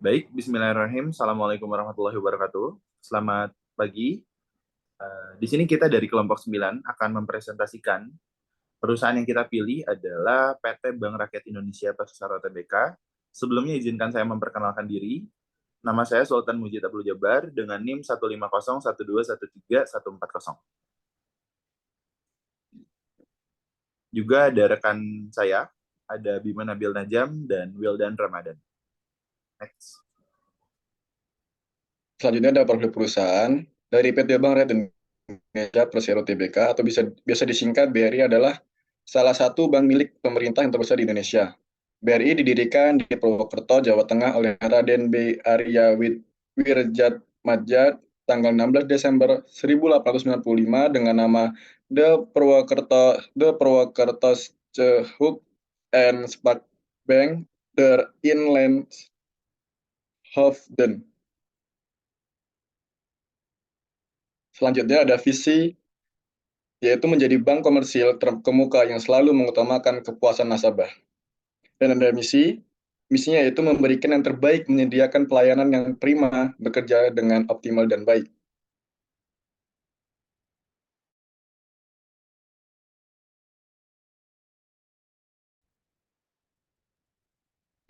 Baik, Bismillahirrahmanirrahim. Assalamualaikum warahmatullahi wabarakatuh. Selamat pagi. Di sini kita dari kelompok 9 akan mempresentasikan perusahaan yang kita pilih adalah PT Bank Rakyat Indonesia Pasar Tbk. Sebelumnya izinkan saya memperkenalkan diri. Nama saya Sultan Mujid Abdul Jabbar dengan NIM 15012134140. Juga ada rekan saya, ada Bima Nabil Najam dan Wildan Ramadan. Next. Selanjutnya ada profil perusahaan dari PT Bank Rakyat Indonesia Persero Tbk atau biasa disingkat BRI adalah salah satu bank milik pemerintah yang terbesar di Indonesia. BRI didirikan di Purwokerto, Jawa Tengah oleh Raden B. Arya Wirjatmadja tanggal 16 Desember 1895 dengan nama The Purwokerto Chehuk and Spak Bank der Inland Hoofden. Selanjutnya ada visi, yaitu menjadi bank komersil terkemuka yang selalu mengutamakan kepuasan nasabah. Dan ada misinya yaitu memberikan yang terbaik, menyediakan pelayanan yang prima, bekerja dengan optimal dan baik.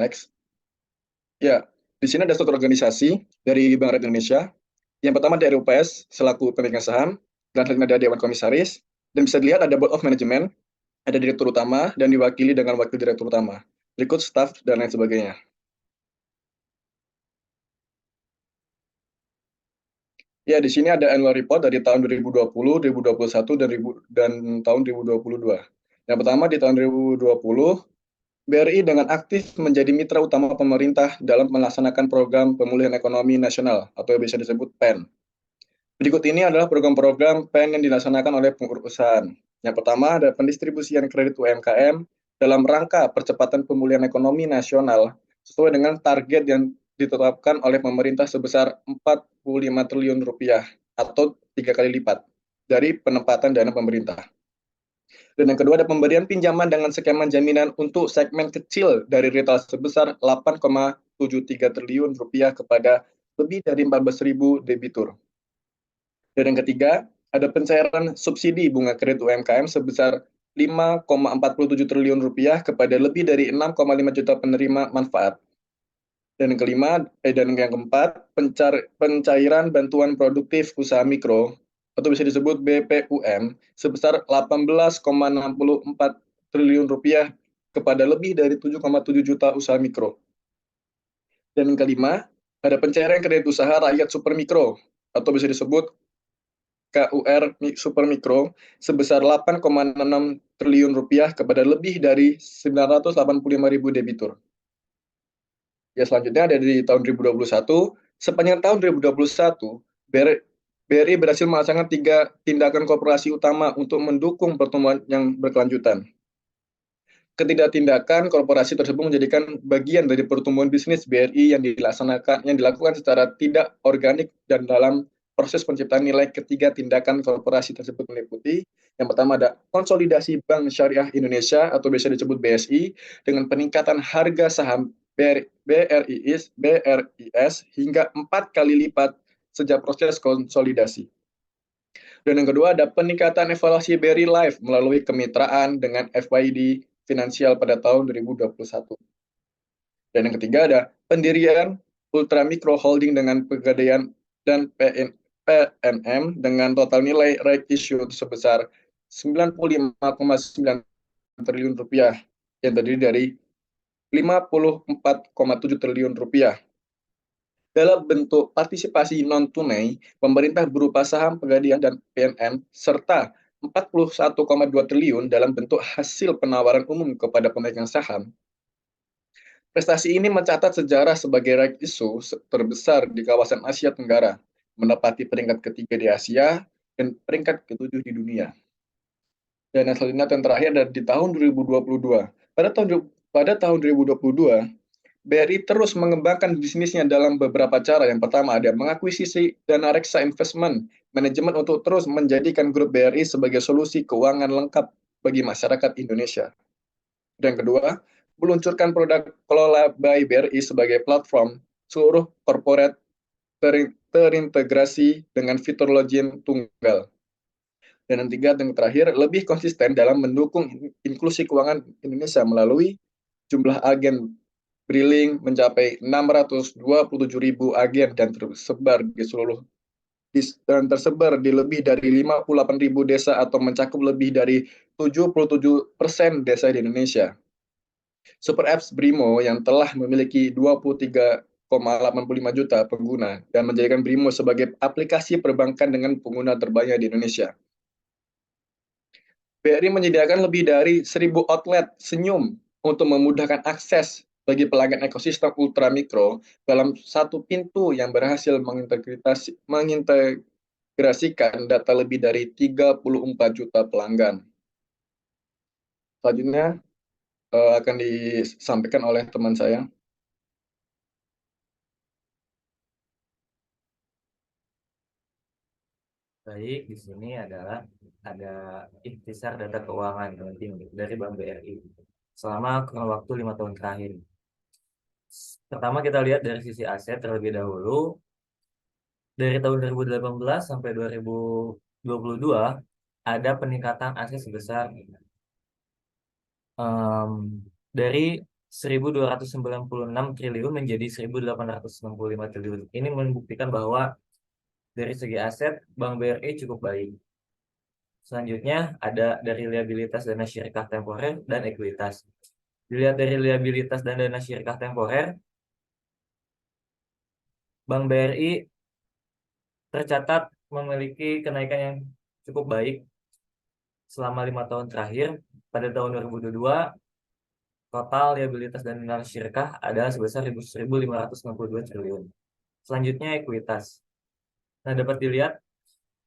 Next. Ya, di sini ada struktur organisasi dari Bank Rakyat Indonesia. Yang pertama dari UPS selaku pemegang saham, dan selanjutnya ada Dewan Komisaris, dan bisa dilihat ada Board of Management, ada Direktur Utama, dan diwakili dengan Wakil Direktur Utama. Berikut staf dan lain sebagainya. Ya, di sini ada annual report dari tahun 2020, 2021, dan tahun 2022. Yang pertama di tahun 2020, BRI dengan aktif menjadi mitra utama pemerintah dalam melaksanakan program pemulihan ekonomi nasional atau yang bisa disebut PEN. Berikut ini adalah program-program PEN yang dilaksanakan oleh perusahaan. Yang pertama ada pendistribusian kredit UMKM dalam rangka percepatan pemulihan ekonomi nasional sesuai dengan target yang ditetapkan oleh pemerintah sebesar 45 triliun rupiah atau 3 kali lipat dari penempatan dana pemerintah. Dan yang kedua ada pemberian pinjaman dengan skema jaminan untuk segmen kecil dari retail sebesar 8,73 triliun rupiah kepada lebih dari 14.000 debitur. Dan yang ketiga, ada pencairan subsidi bunga kredit UMKM sebesar 5,47 triliun rupiah kepada lebih dari 6,5 juta penerima manfaat. Dan yang keempat, pencairan bantuan produktif usaha mikro atau bisa disebut BPUM sebesar 18,64 triliun rupiah kepada lebih dari 7,7 juta usaha mikro. Dan yang kelima, ada pencairan kredit usaha rakyat super mikro atau bisa disebut KUR Super Mikro sebesar 8,66 triliun rupiah kepada lebih dari 985.000 debitur. Ya, selanjutnya ada di tahun 2021, sepanjang tahun 2021, BRI berhasil melaksanakan 3 tindakan korporasi utama untuk mendukung pertumbuhan yang berkelanjutan. Ketidak-tindakan korporasi tersebut menjadikan bagian dari pertumbuhan bisnis BRI yang dilakukan secara tidak organik dan dalam proses penciptaan nilai. Ketiga tindakan korporasi tersebut meliputi yang pertama ada konsolidasi Bank Syariah Indonesia atau biasa disebut BSI dengan peningkatan harga saham BRIS hingga 4 kali lipat sejak proses konsolidasi. Dan yang kedua ada peningkatan evaluasi BRI Life melalui kemitraan dengan FYD Finansial pada tahun 2021. Dan yang ketiga ada pendirian Ultra Micro Holding dengan pegadaian dan PNM dengan total nilai right issue sebesar 95,9 triliun rupiah yang terdiri dari 54,7 triliun rupiah. Dalam bentuk partisipasi non-tunai, pemerintah berupa saham pegadaian dan PNM, serta 41,2 triliun dalam bentuk hasil penawaran umum kepada pemegang saham. Prestasi ini mencatat sejarah sebagai right issue terbesar di kawasan Asia Tenggara, menempati peringkat ketiga di Asia dan peringkat ketujuh di dunia. Dan yang selanjutnya yang terakhir adalah di tahun 2022. Pada tahun 2022, BRI terus mengembangkan bisnisnya dalam beberapa cara. Yang pertama ada mengakuisisi dana reksa investment manajemen untuk terus menjadikan grup BRI sebagai solusi keuangan lengkap bagi masyarakat Indonesia. Dan kedua, meluncurkan produk kelola by BRI sebagai platform seluruh corporate terintegrasi dengan fitur login tunggal. Dan yang ketiga dan terakhir, lebih konsisten dalam mendukung inklusi keuangan Indonesia melalui jumlah agen briling mencapai 627.000 agen dan tersebar di lebih dari 58.000 desa atau mencakup lebih dari 77% desa di Indonesia. Super Apps Brimo yang telah memiliki 23,85 juta pengguna dan menjadikan Brimo sebagai aplikasi perbankan dengan pengguna terbanyak di Indonesia. BRI menyediakan lebih dari 1.000 outlet senyum untuk memudahkan akses bagi pelanggan ekosistem ultramikro dalam satu pintu yang berhasil mengintegrasikan data lebih dari 34 juta pelanggan. Selanjutnya akan disampaikan oleh teman saya. Baik, di sini adalah ada ikhtisar data keuangan penting dari Bank BRI selama kurun waktu 5 tahun terakhir. Pertama kita lihat dari sisi aset terlebih dahulu. Dari tahun 2018 sampai 2022 ada peningkatan aset sebesar dari 1.296 triliun menjadi 1.865 triliun. Ini membuktikan bahwa dari segi aset Bank BRI cukup baik. Selanjutnya ada dari liabilitas dana syarikat temporer dan ekuitas. Dilihat dari liabilitas dan dana syarikat temporer, Bank BRI tercatat memiliki kenaikan yang cukup baik selama 5 tahun terakhir. Pada tahun 2022, total liabilitas dan dana syarikat adalah sebesar 1.562 triliun. Selanjutnya ekuitas. Nah, dapat dilihat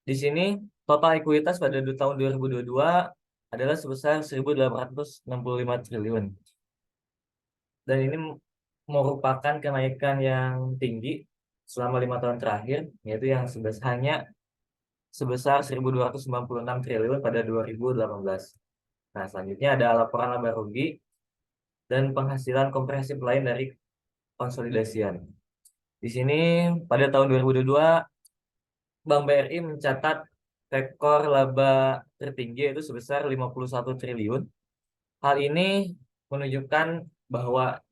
di sini total ekuitas pada tahun 2022 adalah sebesar 1.865 triliun. Dan ini merupakan kenaikan yang tinggi selama 5 tahun terakhir, yaitu yang sebesar 1.296 triliun pada 2018. Nah, selanjutnya ada laporan laba rugi dan penghasilan komprehensif lain dari konsolidasian. Di sini pada tahun 2022 Bank BRI mencatat rekor laba tertinggi yaitu sebesar 51 triliun. Hal ini menunjukkan bahwa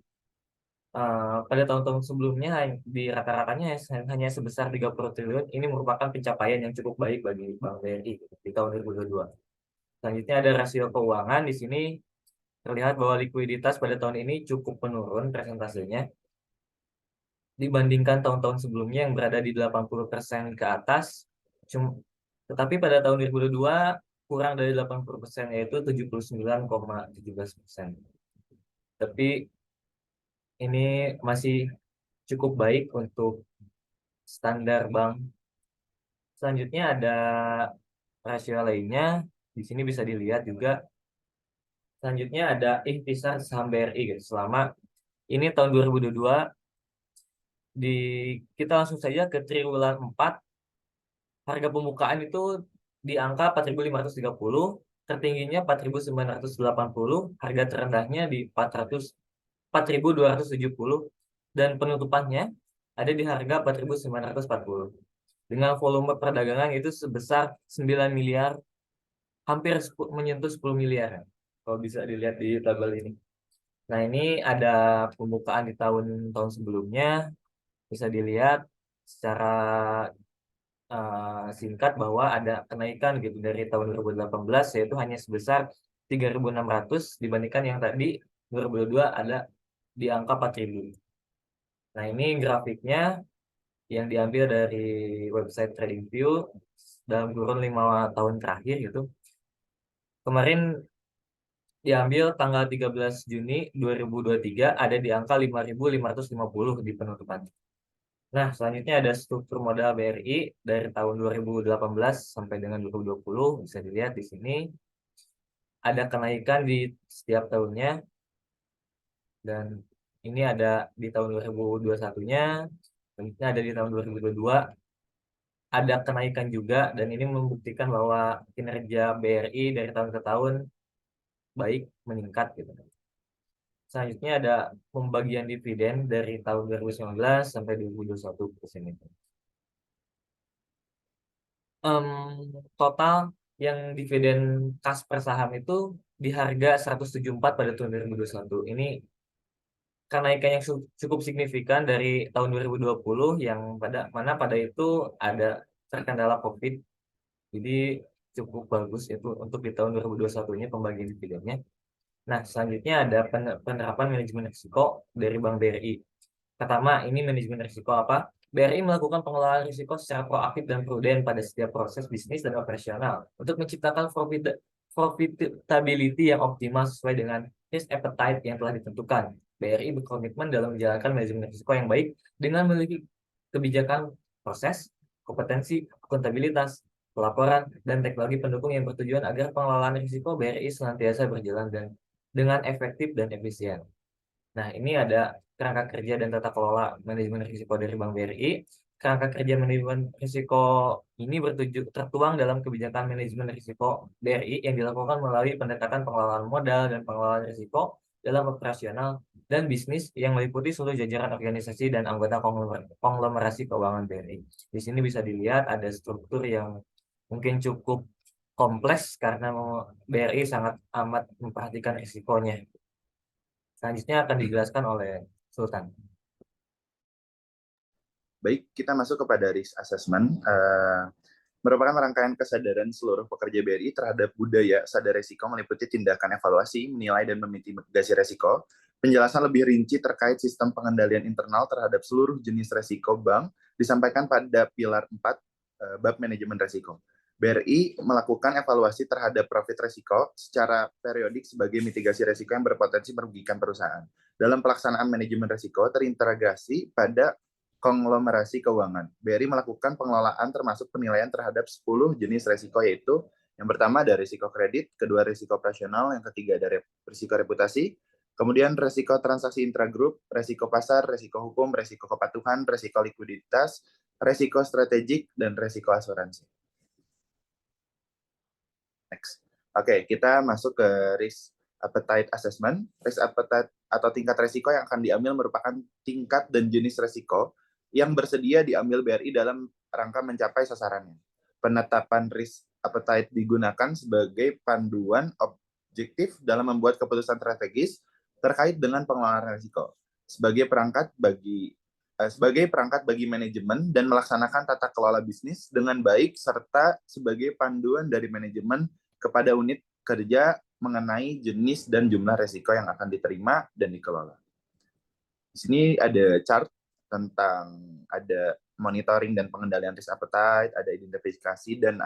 pada tahun-tahun sebelumnya di rata-ratanya hanya sebesar 30 triliun. Ini merupakan pencapaian yang cukup baik bagi Bank BRI di tahun 2022. Selanjutnya ada rasio keuangan. Di sini terlihat bahwa likuiditas pada tahun ini cukup menurun presentasenya dibandingkan tahun-tahun sebelumnya yang berada di 80% ke atas. Tetapi pada tahun 2022 kurang dari 80%, yaitu 79,17%. Tapi ini masih cukup baik untuk standar bank. Selanjutnya ada rasio lainnya. Di sini bisa dilihat juga. Selanjutnya ada ikhtisar saham BRI guys. Selama ini tahun 2022 kita langsung saja ke triwulan 4. Harga pembukaan itu di angka 4.530, tertingginya 4.980, harga terendahnya di 4.270 dan penutupannya ada di harga 4.940. Dengan volume perdagangan itu sebesar 9 miliar, hampir menyentuh 10 miliar. Kalau bisa dilihat di tabel ini. Nah, ini ada pembukaan di tahun-tahun sebelumnya. Bisa dilihat secara singkat bahwa ada kenaikan gitu dari tahun 2018, yaitu hanya sebesar 3.600 dibandingkan yang tadi 2022 ada di angka 4.000. Nah, ini grafiknya yang diambil dari website TradingView dalam kurun 5 tahun terakhir gitu. Kemarin diambil tanggal 13 Juni 2023 ada di angka 5.550 di penutupan. Nah, selanjutnya ada struktur modal BRI dari tahun 2018 sampai dengan 2020. Bisa dilihat di sini ada kenaikan di setiap tahunnya. Dan ini ada di tahun 2021-nya, selanjutnya ada di tahun 2022. Ada kenaikan juga, dan ini membuktikan bahwa kinerja BRI dari tahun ke tahun baik, meningkat gitu. Selanjutnya ada pembagian dividen dari tahun 2019 sampai 2021 ke sini. Total yang dividen kas per saham itu di harga 174 pada tahun 2021. Ini kenaikan yang cukup signifikan dari tahun 2020 yang pada itu ada terkendala COVID. Jadi cukup bagus itu untuk di tahun 2021-nya pembagian dividennya. Nah, selanjutnya ada penerapan manajemen risiko dari Bank BRI. Pertama, ini manajemen risiko apa? BRI melakukan pengelolaan risiko secara proaktif dan prudent pada setiap proses bisnis dan operasional untuk menciptakan profitability yang optimal sesuai dengan risk appetite yang telah ditentukan. BRI berkomitmen dalam menjalankan manajemen risiko yang baik dengan memiliki kebijakan proses, kompetensi, akuntabilitas, pelaporan, dan teknologi pendukung yang bertujuan agar pengelolaan risiko BRI senantiasa berjalan dengan efektif dan efisien. Nah, ini ada kerangka kerja dan tata kelola manajemen risiko dari Bank BRI. Kerangka kerja manajemen risiko ini tertuang dalam kebijakan manajemen risiko BRI yang dilakukan melalui pendekatan pengelolaan modal dan pengelolaan risiko dalam operasional dan bisnis yang meliputi seluruh jajaran organisasi dan anggota konglomerasi keuangan BRI. Di sini bisa dilihat ada struktur yang mungkin cukup kompleks karena BRI sangat amat memperhatikan risikonya. Selanjutnya akan dijelaskan oleh Sultan. Baik, kita masuk kepada risk assessment. Merupakan rangkaian kesadaran seluruh pekerja BRI terhadap budaya sadar risiko meliputi tindakan evaluasi, menilai, dan memitigasi risiko, penjelasan lebih rinci terkait sistem pengendalian internal terhadap seluruh jenis risiko bank disampaikan pada pilar 4 bab manajemen risiko. BRI melakukan evaluasi terhadap profit risiko secara periodik sebagai mitigasi risiko yang berpotensi merugikan perusahaan. Dalam pelaksanaan manajemen risiko terintegrasi pada konglomerasi keuangan. BRI melakukan pengelolaan termasuk penilaian terhadap 10 jenis risiko, yaitu yang pertama ada risiko kredit, kedua risiko operasional, yang ketiga ada risiko reputasi, kemudian risiko transaksi intragrup, risiko pasar, risiko hukum, risiko kepatuhan, risiko likuiditas, risiko strategik, dan risiko asuransi. Next. Oke, kita masuk ke risk appetite assessment. Risk appetite atau tingkat risiko yang akan diambil merupakan tingkat dan jenis risiko yang bersedia diambil BRI dalam rangka mencapai sasarannya. Penetapan risk appetite digunakan sebagai panduan objektif dalam membuat keputusan strategis terkait dengan pengelolaan risiko sebagai perangkat bagi manajemen dan melaksanakan tata kelola bisnis dengan baik, serta sebagai panduan dari manajemen kepada unit kerja mengenai jenis dan jumlah risiko yang akan diterima dan dikelola. Di sini ada chart tentang ada monitoring dan pengendalian risk appetite, ada identifikasi dan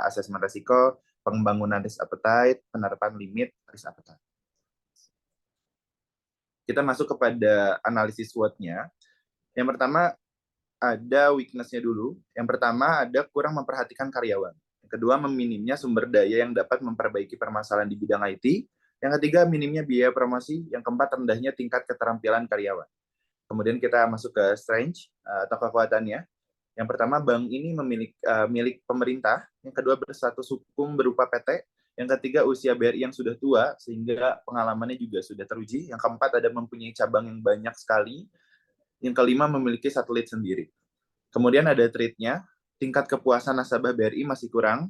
asesmen risiko, pengembangan risk appetite, penerapan limit risk appetite. Kita masuk kepada analisis SWOT-nya. Yang pertama, ada weakness-nya dulu. Yang pertama, ada kurang memperhatikan karyawan. Yang kedua, meminimnya sumber daya yang dapat memperbaiki permasalahan di bidang IT. Yang ketiga, minimnya biaya promosi. Yang keempat, rendahnya tingkat keterampilan karyawan. Kemudian kita masuk ke strength atau kekuatannya. Yang pertama, bank ini milik pemerintah. Yang kedua, berstatus hukum berupa PT. Yang ketiga, usia BRI yang sudah tua, sehingga pengalamannya juga sudah teruji. Yang keempat, ada mempunyai cabang yang banyak sekali. Yang kelima, memiliki satelit sendiri. Kemudian ada trade-nya, tingkat kepuasan nasabah BRI masih kurang.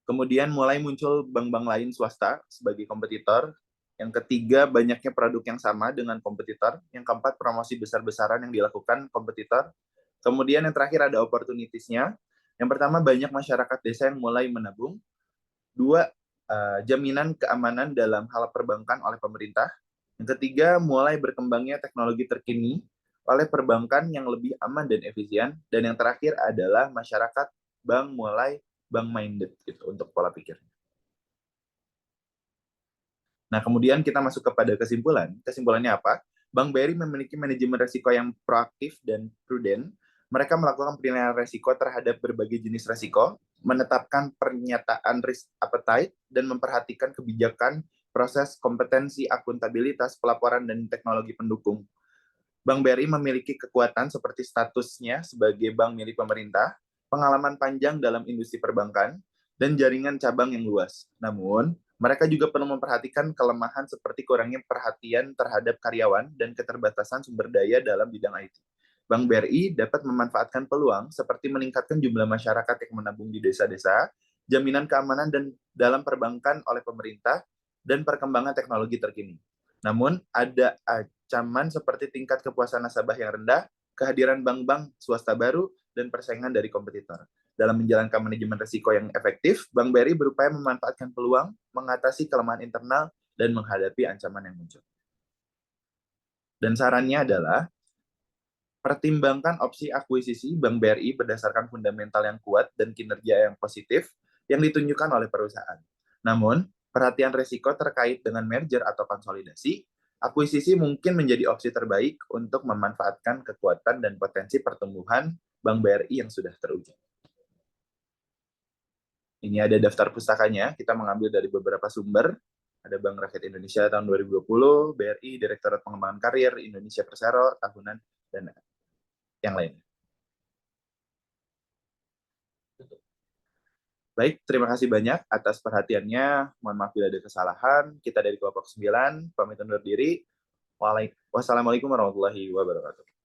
Kemudian mulai muncul bank-bank lain swasta sebagai kompetitor. Yang ketiga, banyaknya produk yang sama dengan kompetitor. Yang keempat, promosi besar-besaran yang dilakukan kompetitor. Kemudian yang terakhir ada opportunities-nya. Yang pertama, banyak masyarakat desa yang mulai menabung. Dua, jaminan keamanan dalam hal perbankan oleh pemerintah. Yang ketiga, mulai berkembangnya teknologi terkini oleh perbankan yang lebih aman dan efisien. Dan yang terakhir adalah masyarakat bank mulai bank-minded gitu untuk pola pikir. Nah, kemudian kita masuk kepada kesimpulan. Kesimpulannya apa? Bank BRI memiliki manajemen risiko yang proaktif dan prudent. Mereka melakukan penilaian risiko terhadap berbagai jenis risiko, menetapkan pernyataan risk appetite, dan memperhatikan kebijakan, proses, kompetensi, akuntabilitas, pelaporan, dan teknologi pendukung. Bank BRI memiliki kekuatan seperti statusnya sebagai bank milik pemerintah, pengalaman panjang dalam industri perbankan, dan jaringan cabang yang luas. Namun, Mereka juga perlu memperhatikan kelemahan seperti kurangnya perhatian terhadap karyawan dan keterbatasan sumber daya dalam bidang IT. Bank BRI dapat memanfaatkan peluang seperti meningkatkan jumlah masyarakat yang menabung di desa-desa, jaminan keamanan dan dalam perbankan oleh pemerintah, dan perkembangan teknologi terkini. Namun, ada ancaman seperti tingkat kepuasan nasabah yang rendah, kehadiran bank-bank swasta baru, dan persaingan dari kompetitor. Dalam menjalankan manajemen risiko yang efektif, Bank BRI berupaya memanfaatkan peluang, mengatasi kelemahan internal, dan menghadapi ancaman yang muncul. Dan sarannya adalah, pertimbangkan opsi akuisisi Bank BRI berdasarkan fundamental yang kuat dan kinerja yang positif yang ditunjukkan oleh perusahaan. Namun, perhatian risiko terkait dengan merger atau konsolidasi, akuisisi mungkin menjadi opsi terbaik untuk memanfaatkan kekuatan dan potensi pertumbuhan Bank BRI yang sudah teruji. Ini ada daftar pustakanya, kita mengambil dari beberapa sumber. Ada Bank Rakyat Indonesia tahun 2020, BRI, Direktorat Pengembangan Karir, Indonesia Persero, tahunan, dan yang lain. Baik, terima kasih banyak atas perhatiannya. Mohon maaf bila ada kesalahan. Kita dari kelompok 9, pamit undur diri. Wassalamualaikum warahmatullahi wabarakatuh.